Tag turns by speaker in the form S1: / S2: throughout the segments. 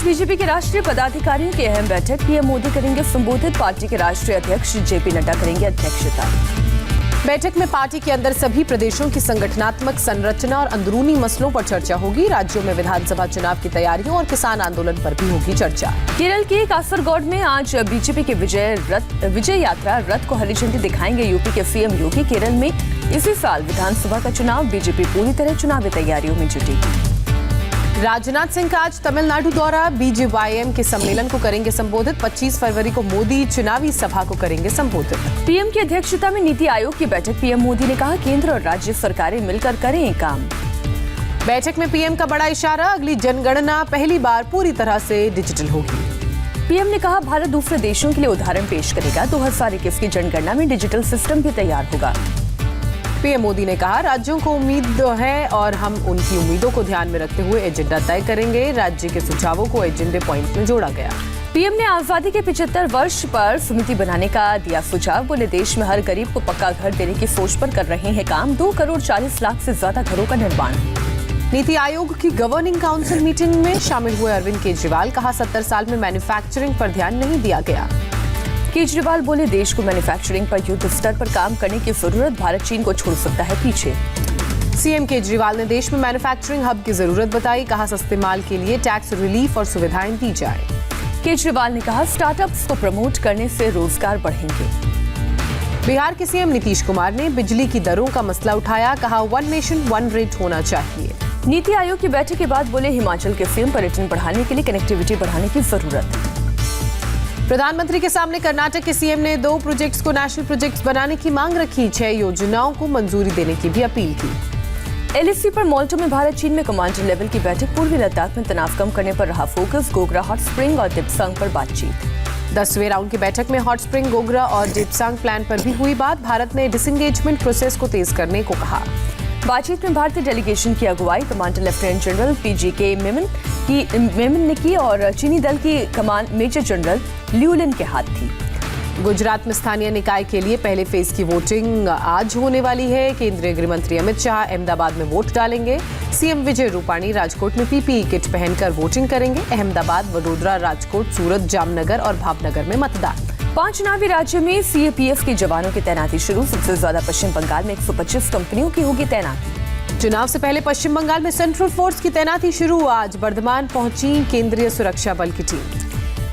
S1: BJP के राष्ट्रीय पदाधिकारियों की अहम बैठक। पीएम मोदी करेंगे संबोधित। पार्टी के राष्ट्रीय अध्यक्ष जेपी नड्डा करेंगे अध्यक्षता।
S2: बैठक में पार्टी के अंदर सभी प्रदेशों की संगठनात्मक संरचना और अंदरूनी मसलों पर चर्चा होगी। राज्यों में विधानसभा चुनाव की तैयारियों और किसान आंदोलन पर भी होगी चर्चा।
S1: केरल के कासरगोड में आज बीजेपी के विजय यात्रा रथ को हरी झंडी दिखाएंगे यूपी के सीएम योगी। केरल में इसी साल विधानसभा का चुनाव, बीजेपी पूरी तरह चुनावी तैयारियों में जुटी।
S2: राजनाथ सिंह का आज तमिलनाडु दौरा। बीजेवाईएम के सम्मेलन को करेंगे संबोधित। 25 फरवरी को मोदी चुनावी सभा को करेंगे संबोधित।
S1: पीएम की अध्यक्षता में नीति आयोग की बैठक। पीएम मोदी ने कहा केंद्र और राज्य सरकारें मिलकर करें काम।
S2: बैठक में पीएम का बड़ा इशारा, अगली जनगणना पहली बार पूरी तरह से डिजिटल होगी।
S1: पीएम ने कहा भारत दूसरे देशों के लिए उदाहरण पेश करेगा। 2021 की जनगणना में डिजिटल सिस्टम भी तैयार होगा।
S2: पीएम मोदी ने कहा राज्यों को उम्मीद है और हम उनकी उम्मीदों को ध्यान में रखते हुए एजेंडा तय करेंगे। राज्य के सुझावों को एजेंडे पॉइंट में जोड़ा गया।
S1: पीएम ने आजादी के 75 वर्ष पर समिति बनाने का दिया सुझाव। बोले देश में हर गरीब को पक्का घर देने की सोच पर कर रहे हैं काम। 2 करोड़ 40 लाख से ज्यादा घरों का निर्माण।
S2: नीति आयोग की गवर्निंग काउंसिल मीटिंग में शामिल हुए अरविंद केजरीवाल। कहा 70 साल में मैन्युफैक्चरिंग पर ध्यान नहीं दिया गया।
S1: केजरीवाल बोले देश को मैन्युफैक्चरिंग पर युद्ध स्तर पर काम करने की जरूरत। भारत चीन को छोड़ सकता है पीछे।
S2: सीएम केजरीवाल ने देश में मैन्युफैक्चरिंग हब की जरूरत बताई। कहा सस्ते माल के लिए टैक्स रिलीफ और सुविधाएं दी जाए।
S1: केजरीवाल ने कहा स्टार्टअप्स को प्रमोट करने से रोजगार बढ़ेंगे।
S2: बिहार के सीएम नीतीश कुमार ने बिजली की दरों का मसला उठाया। कहा 1 नेशन 1 रेट होना चाहिए।
S1: नीति आयोग की बैठक के बाद बोले हिमाचल के सीएम पर्यटन बढ़ाने के लिए कनेक्टिविटी बढ़ाने की जरूरत।
S2: प्रधानमंत्री के सामने कर्नाटक के सीएम ने 2 प्रोजेक्ट्स को नेशनल प्रोजेक्ट्स बनाने की मांग रखी। 6 योजनाओं को मंजूरी देने की भी अपील की।
S1: एलएसी पर मोल्टो में भारत चीन में कमांडर लेवल की बैठक। पूर्वी लद्दाख में तनाव कम करने पर रहा फोकस। गोगरा, हॉट स्प्रिंग और डिप्सांग पर बातचीत।
S2: 10वें राउंड की बैठक में हॉट स्प्रिंग, गोगरा और डिप्सांग प्लान पर भी हुई बात। भारत ने डिसएंगेजमेंट प्रोसेस को तेज करने को कहा।
S1: बातचीत में भारतीय डेलीगेशन की अगुवाई commander lieutenant general PGK Memon ने की और चीनी दल की कमान मेजर जनरल ल्यूलिन के हाथ थी।
S2: गुजरात में स्थानीय निकाय के लिए पहले फेज की वोटिंग आज होने वाली है। केंद्रीय गृह मंत्री अमित शाह अहमदाबाद में वोट डालेंगे। सीएम विजय रूपाणी राजकोट में पीपीई किट पहनकर वोटिंग करेंगे। अहमदाबाद, वडोदरा, राजकोट, सूरत, जामनगर और भावनगर में मतदान।
S1: 5 चुनावी राज्यों में सीएपीएफ के जवानों की तैनाती शुरू। सबसे ज्यादा पश्चिम बंगाल में 125 कंपनियों की होगी तैनाती।
S2: चुनाव से पहले पश्चिम बंगाल में सेंट्रल फोर्स की तैनाती शुरू। आज बर्धमान पहुंची केंद्रीय सुरक्षा बल की टीम।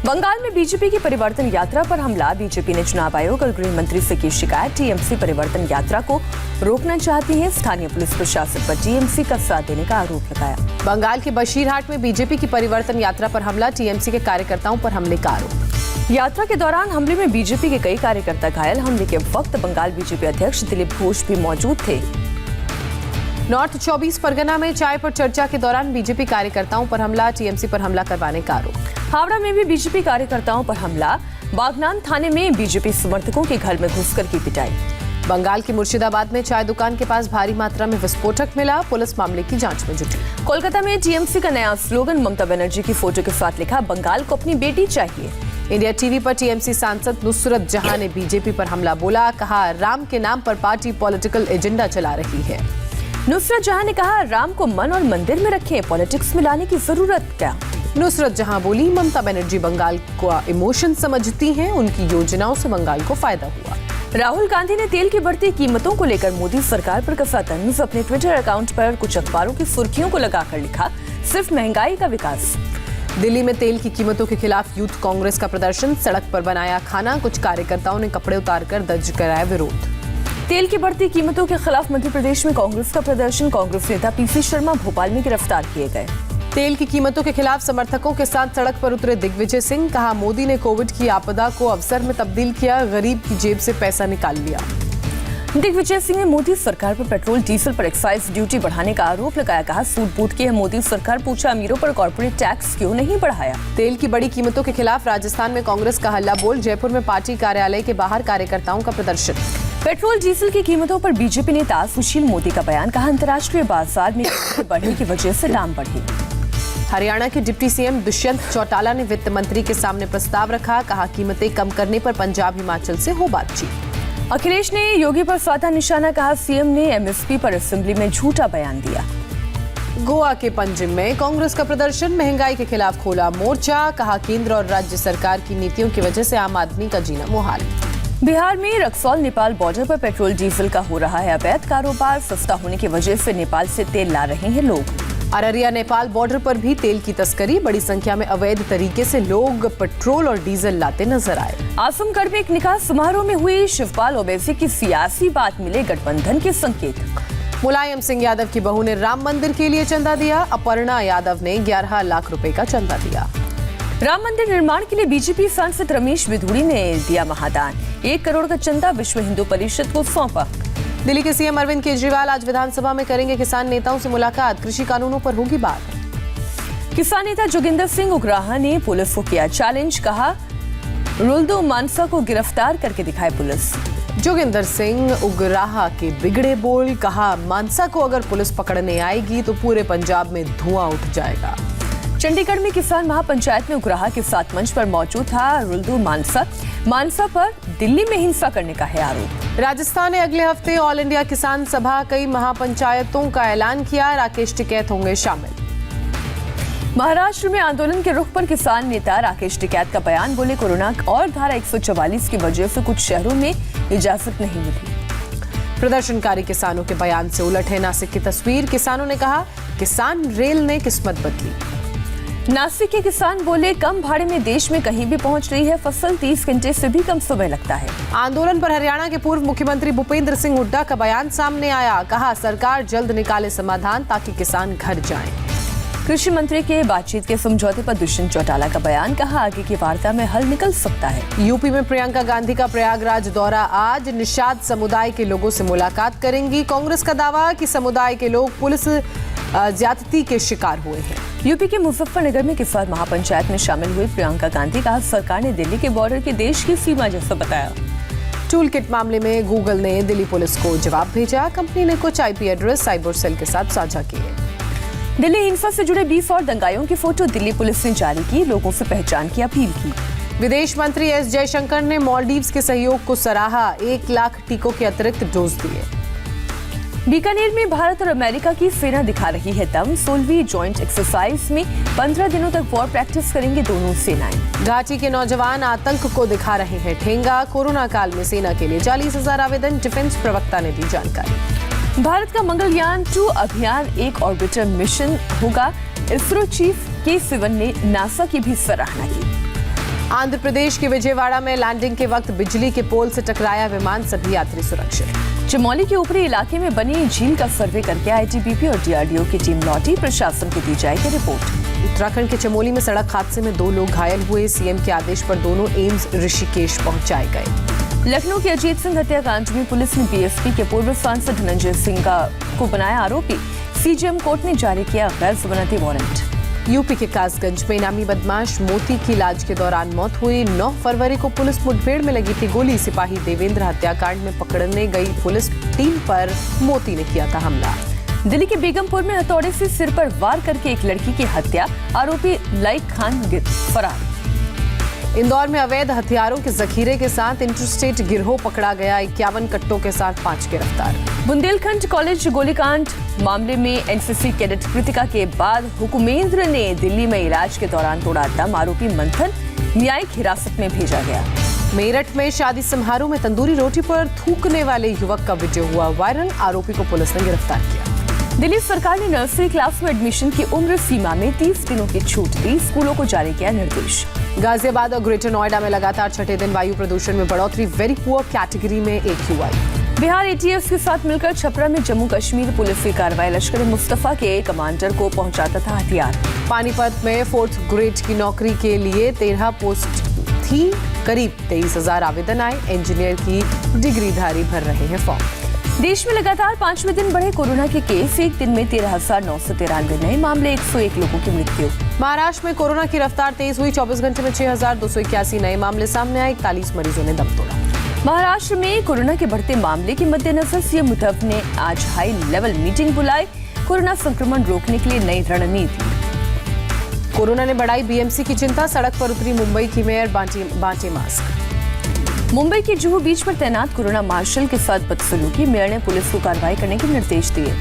S1: बंगाल में बीजेपी की परिवर्तन यात्रा पर हमला। बीजेपी ने चुनाव आयोग और गृह मंत्री से की शिकायत। टीएमसी परिवर्तन यात्रा को रोकना चाहती है। स्थानीय पुलिस प्रशासन पर टीएमसी का साथ देने का आरोप लगाया।
S2: बंगाल के बशीरहाट में बीजेपी की परिवर्तन यात्रा पर हमला। टीएमसी के कार्यकर्ताओं पर हमले का आरोप।
S1: यात्रा के दौरान हमले में बीजेपी के कई कार्यकर्ता घायल। हमले के वक्त बंगाल बीजेपी अध्यक्ष दिलीप घोष भी मौजूद थे।
S2: नॉर्थ 24 परगना में चाय पर चर्चा के दौरान बीजेपी कार्यकर्ताओं पर हमला। टीएमसी पर हमला करवाने का आरोप।
S1: हावड़ा में भी बीजेपी कार्यकर्ताओं पर हमला। बागनान थाने में बीजेपी समर्थकों के घर में घुसकर की पिटाई।
S2: बंगाल के मुर्शिदाबाद में चाय दुकान के पास भारी मात्रा में विस्फोटक मिला। पुलिस मामले की जांच में जुटी।
S1: कोलकाता में टीएमसी का नया स्लोगन ममता बनर्जी की फोटो के साथ लिखा बंगाल को अपनी बेटी चाहिए।
S2: इंडिया टीवी पर टीएमसी सांसद नुसरत जहां ने बीजेपी पर हमला बोला। कहा राम के नाम पर पार्टी पॉलिटिकल एजेंडा चला रही है।
S1: नुसरत जहां ने कहा राम को मन और मंदिर में रखें, पॉलिटिक्स में लाने की जरूरत क्या।
S2: नुसरत जहां बोली ममता बनर्जी बंगाल को इमोशन समझती हैं, उनकी योजनाओं से बंगाल को फायदा हुआ।
S1: राहुल गांधी ने तेल की बढ़ती कीमतों को लेकर मोदी सरकार पर कसा तंज। अपने ट्विटर अकाउंट पर कुछ अखबारों की सुर्खियों को लगाकर लिखा सिर्फ महंगाई का विकास।
S2: दिल्ली में तेल की कीमतों के खिलाफ यूथ कांग्रेस का प्रदर्शन। सड़क पर बनाया खाना। कुछ कार्यकर्ताओं ने कपड़े उतारकर दर्ज कराया विरोध।
S1: तेल की बढ़ती कीमतों के खिलाफ मध्य प्रदेश में कांग्रेस का प्रदर्शन। कांग्रेस नेता पीसी शर्मा भोपाल में गिरफ्तार किए गए।
S2: तेल की कीमतों के खिलाफ समर्थकों के साथ सड़क पर उतरे दिग्विजय सिंह। कहा मोदी ने कोविड की आपदा को अवसर में तब्दील किया। गरीब की जेब से पैसा निकाल लिया।
S1: दिग्विजय सिंह ने मोदी सरकार पर पेट्रोल डीजल पर एक्साइज ड्यूटी बढ़ाने का आरोप लगाया। कहा सूट बूट की है मोदी सरकार, पूछा अमीरों पर कॉर्पोरेट टैक्स क्यों नहीं बढ़ाया।
S2: तेल की बड़ी कीमतों के खिलाफ राजस्थान में कांग्रेस का हल्ला बोल। जयपुर में पार्टी कार्यालय के बाहर कार्यकर्ताओं का प्रदर्शन।
S1: पेट्रोल डीजल की कीमतों पर बीजेपी नेता सुशील मोदी का बयान। कहा अंतर्राष्ट्रीय बाजार में बढ़ने की वजह से दाम बढ़े।
S2: हरियाणा के डिप्टी सीएम दुष्यंत चौटाला ने वित्त मंत्री के सामने प्रस्ताव रखा। कहा कीमतें कम करने पर पंजाब हिमाचल से हो बातचीत।
S1: अखिलेश ने योगी पर साधा निशाना। कहा सीएम ने एमएसपी पर असेंबली में झूठा बयान दिया।
S2: गोवा के पंजिम में कांग्रेस का प्रदर्शन, महंगाई के खिलाफ खोला मोर्चा, कहा केंद्र और राज्य सरकार की नीतियों की वजह से आम आदमी का जीना मुहाल।
S1: बिहार में रक्सौल नेपाल बॉर्डर पर पेट्रोल डीजल का हो रहा है अवैध कारोबार, सस्ता होने की वजह से नेपाल से तेल ला रहे हैं लोग।
S2: अररिया नेपाल बॉर्डर पर भी तेल की तस्करी, बड़ी संख्या में अवैध तरीके से लोग पेट्रोल और डीजल लाते नजर आए।
S1: आजमगढ़ में एक निकाह समारोह में हुई शिवपाल ओवैसी की सियासी बात, मिले गठबंधन के संकेत।
S2: मुलायम सिंह यादव की बहू ने राम मंदिर के लिए चंदा दिया, अपर्णा यादव ने 11 लाख रुपए का चंदा दिया।
S1: राम मंदिर निर्माण के लिए बीजेपी सांसद रमेश बिधूड़ी ने दिया महादान, 1 करोड़ का चंदा विश्व हिंदू परिषद को सौंपा।
S2: दिल्ली के सीएम अरविंद केजरीवाल आज विधानसभा में करेंगे किसान नेताओं से मुलाकात, कृषि कानूनों पर होगी बात।
S1: किसान नेता जोगिंदर सिंह उग्राहा ने पुलिस को किया चैलेंज, कहा रुल्दू मानसा को गिरफ्तार करके दिखाए पुलिस।
S2: जोगिंदर सिंह उग्राहा के बिगड़े बोल, कहा मानसा को अगर पुलिस पकड़ने आएगी तो पूरे पंजाब में धुआं उठ जाएगा।
S1: चंडीगढ़ में किसान महापंचायत में उग्राहा के साथ मंच पर मौजूद था रुल्दू मानसा पर दिल्ली में हिंसा करने का है आरोप।
S2: राजस्थान ने अगले हफ्ते ऑल इंडिया किसान सभा, कई महापंचायतों का ऐलान किया, राकेश टिकैत होंगे शामिल।
S1: महाराष्ट्र में आंदोलन के रुख पर किसान नेता राकेश टिकैत का बयान, बोले कोरोना और धारा 144 की वजह से कुछ शहरों में इजाजत नहीं मिली।
S2: प्रदर्शनकारी किसानों के बयान से उलट है नासिक की तस्वीर, किसानों ने कहा किसान रेल ने किस्मत बदली।
S1: नासिक के किसान बोले कम भाड़े में देश में कहीं भी पहुंच रही है फसल, 30 घंटे से भी कम समय लगता है।
S2: आंदोलन पर हरियाणा के पूर्व मुख्यमंत्री भूपेंद्र सिंह हुड्डा का बयान सामने आया, कहा सरकार जल्द निकाले समाधान ताकि किसान घर जाएं।
S1: कृषि मंत्री के बातचीत के समझौते पर दुष्यंत चौटाला का बयान, कहा आगे की वार्ता में हल निकल सकता है।
S2: यूपी में प्रियंका गांधी का प्रयागराज दौरा, आज निषाद समुदाय के लोगों से मुलाकात करेंगी। कांग्रेस का दावा कि समुदाय के लोग पुलिस ज्यादती के शिकार हुए हैं।
S1: यूपी के मुजफ्फरनगर में किसान महापंचायत में शामिल हुई प्रियंका गांधी का सरकार ने दिल्ली के बॉर्डर के देश की सीमा जैसा बताया।
S2: टूल किट मामले में गूगल ने दिल्ली पुलिस को जवाब भेजा, कंपनी ने कुछ आईपी एड्रेस साइबर सेल के साथ साझा किए।
S1: दिल्ली हिंसा से जुड़े 20 और दंगाइयों की फोटो दिल्ली पुलिस ने जारी की, लोगों से पहचान की अपील की।
S2: विदेश मंत्री एस जयशंकर ने मालदीव्स के सहयोग को सराहा, 1 लाख टीकों के अतिरिक्त डोज दिए।
S1: बीकानेर में भारत और अमेरिका की सेना दिखा रही है दम, 16वीं जॉइंट एक्सरसाइज में 15 दिनों तक वॉर प्रैक्टिस करेंगे दोनों सेनाएं।
S2: घाटी के नौजवान आतंक को दिखा रहे हैं ठेंगा, कोरोना काल में सेना के लिए 40,000 आवेदन, डिफेंस प्रवक्ता ने दी जानकारी। भारत का मंगलयान 2 अभियान एक ऑर्बिटर मिशन होगा, इसरो चीफ के सिवन ने नासा की भी सराहना की। आंध्र प्रदेश के विजयवाड़ा में लैंडिंग के वक्त बिजली के पोल से टकराया विमान, सभी यात्री सुरक्षित। चमोली के ऊपरी इलाके में बनी झील का सर्वे करके आईटीबीपी और डीआरडीओ की टीम लौटी, प्रशासन को दी जाएगी रिपोर्ट। उत्तराखंड के चमोली में सड़क हादसे में 2 लोग घायल हुए, सीएम के आदेश पर दोनों एम्स ऋषिकेश पहुंचाए गए। लखनऊ के अजीत सिंह हत्याकांड में पुलिस ने बीएसपी के पूर्व सांसद धनंजय सिंह को बनाया आरोपी, सीजेएम कोर्ट ने जारी किया गैर जमानती वारंट। यूपी के कासगंज में इनामी बदमाश मोती की इलाज के दौरान मौत हुई, 9 फरवरी को पुलिस मुठभेड़ में लगी थी गोली, सिपाही देवेंद्र हत्याकांड में पकड़ने गई पुलिस टीम पर मोती ने किया था हमला। दिल्ली के बेगमपुर में हथौड़े से सिर पर वार करके एक लड़की की हत्या, आरोपी लाइक खान फरार। इंदौर में अवैध हथियारों के जखीरे के साथ इंटरस्टेट गिरोह पकड़ा गया, 51 कट्टों के साथ 5 गिरफ्तार। बुंदेलखंड कॉलेज गोलीकांड मामले में एनसीसी कैडेट कृतिका के बाद हुकुमेंद्र ने दिल्ली में इलाज के दौरान तोड़ा दम, आरोपी मंथन न्यायिक हिरासत में भेजा गया। मेरठ में शादी समारोह में तंदूरी रोटी पर थूकने वाले युवक का वीडियो हुआ वायरल, आरोपी को पुलिस ने गिरफ्तार किया। दिल्ली सरकार ने नर्सरी क्लास में एडमिशन की उम्र सीमा में 30 दिनों की छूट दी, स्कूलों को जारी किया निर्देश। गाजियाबाद और ग्रेटर नोएडा में लगातार छठे दिन वायु प्रदूषण में बढ़ोतरी, वेरी पुअर कैटेगरी में AQI। बिहार ATF के साथ मिलकर छपरा में जम्मू कश्मीर पुलिस की कार्रवाई, लश्कर मुस्तफा के कमांडर को पहुंचाता था हथियार। पानीपत में 4th ग्रेड की नौकरी के लिए 13 पोस्ट थी, करीब 23,000 आवेदन आए, इंजीनियर की डिग्रीधारी भर रहे हैं फॉर्म। देश में लगातार 5वें दिन बढ़े कोरोना के केस, एक दिन में 13,993 नए मामले, 101 लोगों की मृत्यु। महाराष्ट्र में कोरोना की रफ्तार तेज हुई, 24 घंटे में 6,281 नए मामले सामने आए, 41 मरीजों ने दम तोड़ा। महाराष्ट्र में कोरोना के बढ़ते मामले के मद्देनजर सीएम उद्धव ने आज हाई लेवल मीटिंग बुलाई, कोरोना संक्रमण रोकने के लिए नई रणनीति। कोरोना ने बढ़ाई बीएमसी की चिंता, सड़क पर उतरी मुंबई की मेयर, बांटे मास्क। मुंबई के जुहू बीच पर तैनात कोरोना मार्शल के साथ बदसलूकी, मेयर ने पुलिस को कार्रवाई करने के निर्देश दिए।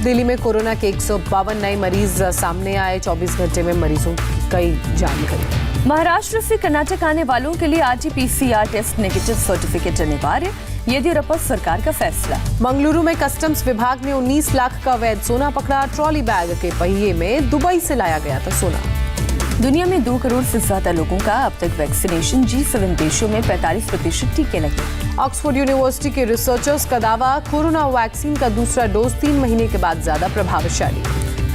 S2: दिल्ली में कोरोना के 152 नए मरीज सामने आए। 24 घंटे में मरीजों की कई जान गई।
S1: महाराष्ट्र से कर्नाटक आने वालों के लिए RT-PCR टेस्ट नेगेटिव सर्टिफिकेट अनिवार्य, येदियुरप्पा सरकार का फैसला।
S2: मंगलुरु में कस्टम्स विभाग ने 19 लाख का अवैध सोना पकड़ा। ट्रॉली बैग के पहिए में दुबई से लाया गया था सोना।
S1: दुनिया में 2 करोड़ से ज्यादा लोगों का अब तक वैक्सीनेशन, G7 देशों में 45% टीके लगे।
S2: ऑक्सफोर्ड यूनिवर्सिटी के रिसर्चर्स का दावा, कोरोना वैक्सीन का दूसरा डोज 3 महीने के बाद ज्यादा प्रभावशाली।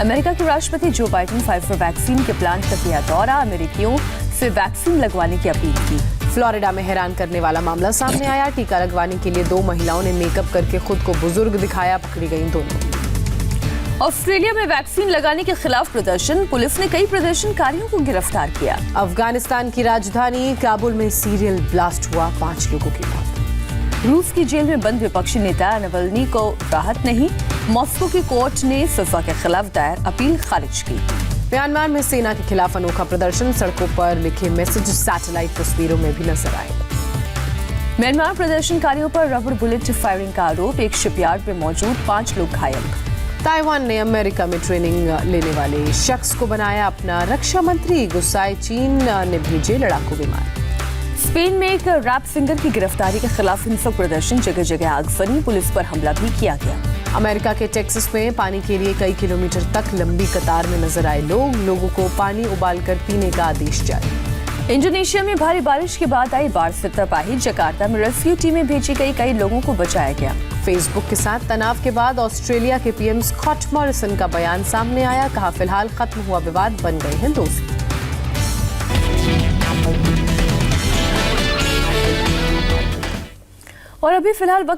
S1: अमेरिका के राष्ट्रपति जो बाइडेन फाइजर वैक्सीन के प्लांट का किया दौरा, अमेरिकियों से वैक्सीन लगवाने की अपील की।
S2: फ्लोरिडा में हैरान करने वाला मामला सामने आया। टीका लगवाने के लिए 2 महिलाओं ने मेकअप करके खुद को बुजुर्ग दिखाया, पकड़ी गईं दोनों।
S1: ऑस्ट्रेलिया में वैक्सीन लगाने के खिलाफ प्रदर्शन, पुलिस ने कई प्रदर्शनकारियों को गिरफ्तार किया।
S2: अफगानिस्तान की राजधानी काबुल में सीरियल ब्लास्ट हुआ, 5 लोगों की मौत।
S1: रूस की जेल में बंद विपक्षी नेता नवल्नी को राहत नहीं, मॉस्को की कोर्ट ने सजा के खिलाफ दायर अपील खारिज की।
S2: म्यांमार में सेना के खिलाफ अनोखा प्रदर्शन, सड़कों पर लिखे मैसेज सैटेलाइट तस्वीरों में भी नजर आए।
S1: म्यांमार प्रदर्शनकारियों पर रबर बुलेट फायरिंग का आरोप, एक शिपयार्ड में मौजूद 5 लोग घायल।
S2: ताइवान ने अमेरिका में ट्रेनिंग लेने वाले शख्स को बनाया अपना रक्षा मंत्री। गुस्साए चीन ने भेजे लड़ाकू विमान।
S1: स्पेन में एक रैप सिंगर की गिरफ्तारी के खिलाफ हिंसक प्रदर्शन, जगह जगह आगजनी, पुलिस पर हमला भी किया गया।
S2: अमेरिका के टेक्सास में पानी के लिए कई किलोमीटर तक लंबी कतार में नजर आए लोगों को पानी उबालकर पीने का आदेश जारी।
S1: इंडोनेशिया में भारी बारिश के बाद आई बाढ़ से तबाही, जकार्ता में रेस्क्यू टीमें भेजी गई, कई लोगों को बचाया गया।
S2: फेसबुक के साथ तनाव के बाद ऑस्ट्रेलिया के पीएम स्कॉट मॉरिसन का बयान सामने आया। कहा, फिलहाल खत्म हुआ विवाद, बन गए हैं दोस्त।
S1: और अभी फिलहाल वक्त